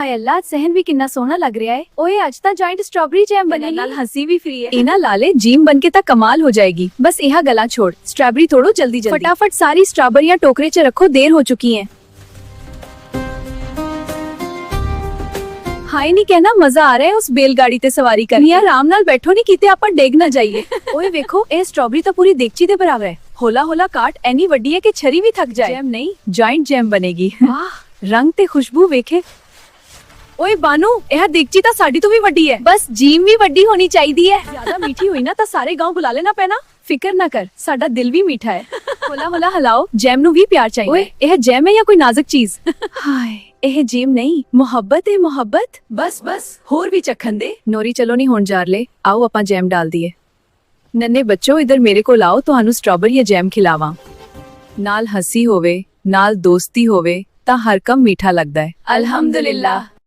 ਹਾਏ ਅੱਲਾ ਸਹਿਨ ਵੀ ਕਿੰਨਾ ਸੋਹਣਾ ਲੱਗ ਰਿਹਾ ਹੈ। ਓਏ ਅੱਜ ਤਾਂ ਜॉइंट स्ट्रॉबेरी जैम बनेगी ਨਾਲ हंसी भी फ्री है। इना लाले जीम बन के ता कमाल हो जाएगी। बस यह गला छोड़ स्ट्रॉबेरी तोड़ो जल्दी जल्दी फटाफट सारी स्ट्रॉबेरियां टोकरे च रखो देर हो चुकी है। हाय नहीं कहना मजा आ रहा है उस बैलगाड़ी ते सवारी करनी। आराम नाल बैठो नहीं कीते आपां डेग ना जाइए। ओए वेखो ए स्ट्रॉबेरी तो पूरी देगची दे बराबर है। होला होला काट एनी वड्डी है कि छरी भी थक जाए। जैम नहीं जॉइंट जैम बनेगी। वाह रंग ते खुशबू वेखे। ओए बानू यह देगची ਤਾਂ ਸਾਡੀ ਤੋਂ ਵੀ ਵੱਡੀ ਹੈ। बस जीम भी ਵੱਡੀ होनी चाहिए है। ज्यादा मीठी हुई ना ਤਾਂ ਸਾਰੇ गांव बुला लेना पैना। फिक्र ना कर साडा दिल भी मीठा है। होला होला हलाओ जैम ਨੂੰ भी प्यार चाहिए। ओए यह जैम है या कोई नाजुक चीज? हाय यह जैम नहीं मोहब्बत है मोहब्बत। बस बस होर भी चखन दे। नोरी चलो नहीं होण जार ले आओ ਆਪਾਂ जैम डाल दिए। नन्हे बच्चों इधर मेरे को लाओ ਤੁਹਾਨੂੰ स्ट्रॉबेरी या जैम खिलावां। नाल हंसी होवे नाल दोस्ती होवे ਤਾਂ हर कम मीठा लगदा है। अल्हम्दुलिल्लाह।